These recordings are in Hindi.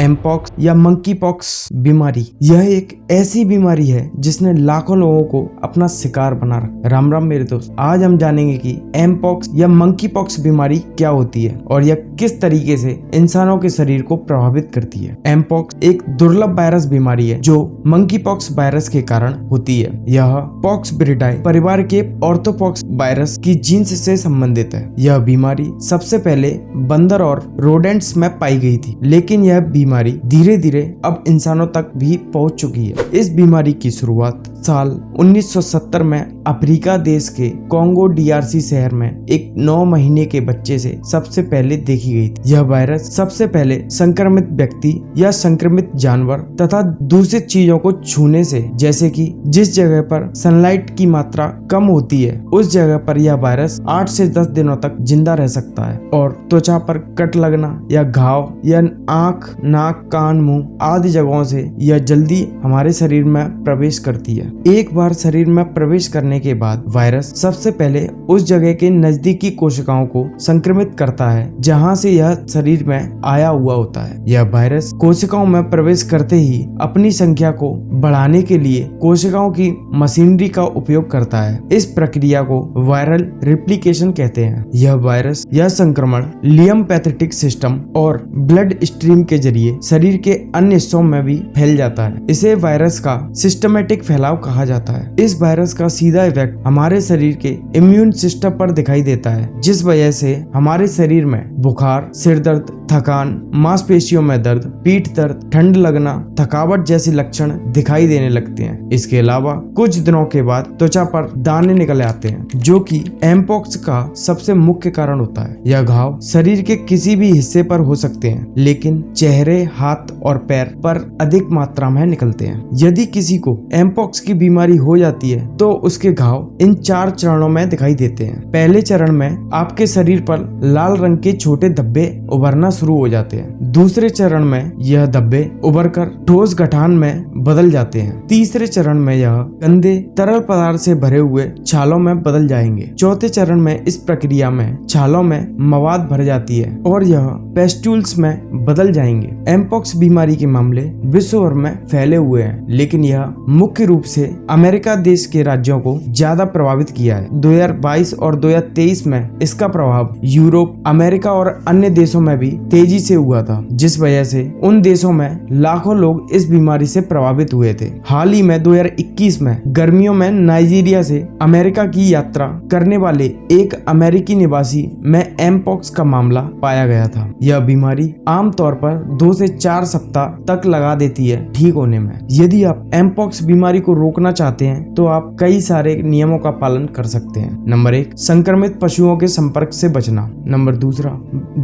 एमपॉक्स या मंकी पॉक्स बीमारी यह एक ऐसी बीमारी है जिसने लाखों लोगों को अपना शिकार बना रखा। राम राम मेरे दोस्त, आज हम जानेंगे कि एमपॉक्स या मंकी पॉक्स बीमारी क्या होती है और यह किस तरीके से इंसानों के शरीर को प्रभावित करती है। एमपॉक्स एक दुर्लभ वायरस बीमारी है जो मंकी पॉक्स वायरस के कारण होती है। यह पॉक्स विरिडाई परिवार के ऑर्थोपॉक्स वायरस की जीन्स से संबंधित है। यह बीमारी सबसे पहले बंदर और रोडेंट्स में पाई गई थी, लेकिन यह बीमारी धीरे धीरे अब इंसानों तक भी पहुंच चुकी है। इस बीमारी की शुरुआत साल 1970 में अफ्रीका देश के कोंगो डीआरसी शहर में एक 9 महीने के बच्चे से सबसे पहले देखी गई थी। यह वायरस सबसे पहले संक्रमित व्यक्ति या संक्रमित जानवर तथा दूषित चीजों को छूने से, जैसे कि जिस जगह पर सनलाइट की मात्रा कम होती है उस जगह पर यह वायरस 8 से 10 दिनों तक जिंदा रह सकता है और त्वचा पर कट लगना या घाव या आंख, नाक, कान, मुंह आदि जगहों से यह जल्दी हमारे शरीर में प्रवेश करती है। एक बार शरीर में प्रवेश करने के बाद वायरस सबसे पहले उस जगह के नजदीकी कोशिकाओं को संक्रमित करता है जहां से यह शरीर में आया हुआ होता है। यह वायरस कोशिकाओं में प्रवेश करते ही अपनी संख्या को बढ़ाने के लिए कोशिकाओं की मशीनरी का उपयोग करता है। इस प्रक्रिया को वायरल रिप्लिकेशन कहते हैं। यह वायरस या संक्रमण लिम्फेटिक सिस्टम और ब्लड स्ट्रीम के जरिए शरीर के अन्य हिस्सों में भी फैल जाता है। इसे वायरस का सिस्टमेटिक फैलाव कहा जाता है। इस वायरस का सीधा इफेक्ट हमारे शरीर के इम्यून सिस्टम पर दिखाई देता है, जिस वजह से हमारे शरीर में बुखार, सिर दर्द, थकान, मांसपेशियों में दर्द, पीठ दर्द, ठंड लगना, थकावट जैसे लक्षण दिखाई देने लगते हैं। इसके अलावा कुछ दिनों के बाद त्वचा पर दाने निकल आते हैं, जो कि एमपॉक्स का सबसे मुख्य कारण होता है। यह घाव शरीर के किसी भी हिस्से पर हो सकते हैं, लेकिन चेहरे, हाथ और पैर पर अधिक मात्रा में निकलते हैं। यदि किसी को एमपॉक्स की बीमारी हो जाती है तो उसके घाव इन 4 चरणों में दिखाई देते हैं। पहले चरण में आपके शरीर पर लाल रंग के छोटे धब्बे उभरना शुरू हो जाते हैं। दूसरे चरण में यह धब्बे उभरकर ठोस गठान में बदल जाते हैं। तीसरे चरण में यह गंदे तरल पदार्थ से भरे हुए छालों में बदल जाएंगे। चौथे चरण में इस प्रक्रिया में छालों में मवाद भर जाती है और यह पेस्ट्यूल्स में बदल जाएंगे। एमपॉक्स बीमारी के मामले विश्व भर में फैले हुए हैं, लेकिन यह मुख्य रूप से अमेरिका देश के राज्यों को ज्यादा प्रभावित किया है। 2022 और 2023 में इसका प्रभाव यूरोप, अमेरिका और अन्य देशों में भी तेजी से हुआ था, जिस वजह से उन देशों में लाखों लोग इस बीमारी से प्रभावित हुए थे। हाल ही में 2021 में गर्मियों में नाइजीरिया से अमेरिका की यात्रा करने वाले एक अमेरिकी निवासी में एमपॉक्स का मामला पाया गया था। यह बीमारी आमतौर पर 2 से 4 सप्ताह तक लगा देती है ठीक होने में। यदि आप एमपॉक्स बीमारी को रोकना चाहते हैं तो आप कई सारे नियमों का पालन कर सकते हैं। नंबर 1, संक्रमित पशुओं के संपर्क से बचना। नंबर 2,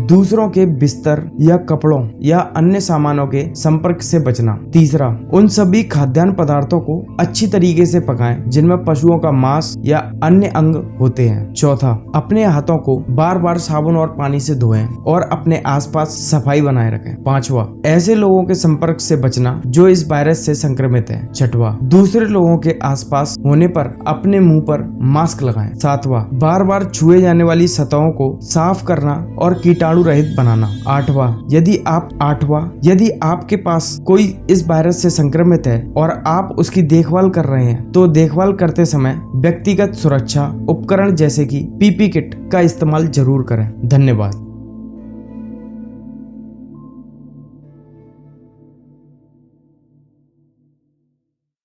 दूसरों के बिस्तर या कपड़ों या अन्य सामानों के संपर्क से बचना। तीसरा, उन सभी खाद्यान्न पदार्थों को अच्छी तरीके से पकाएं जिनमें पशुओं का मांस या अन्य अंग होते हैं। चौथा, अपने हाथों को बार बार साबुन और पानी से धोएं और अपने आसपास सफाई बनाए रखें। 5वां, ऐसे लोगों के संपर्क से बचना जो इस वायरस से संक्रमित हैं। 6वां, दूसरे लोगों के आसपास होने पर अपने मुंह पर मास्क लगाएं। 7वां, बार बार छुए जाने वाली सतहों को साफ करना और कीटाणु रहित बनाना। 8वां, यदि आपके पास कोई इस वायरस से संक्रमित है और आप उसकी देखभाल कर रहे हैं तो देखभाल करते समय व्यक्तिगत सुरक्षा उपकरण जैसे कि पीपी किट का इस्तेमाल जरूर करें। धन्यवाद।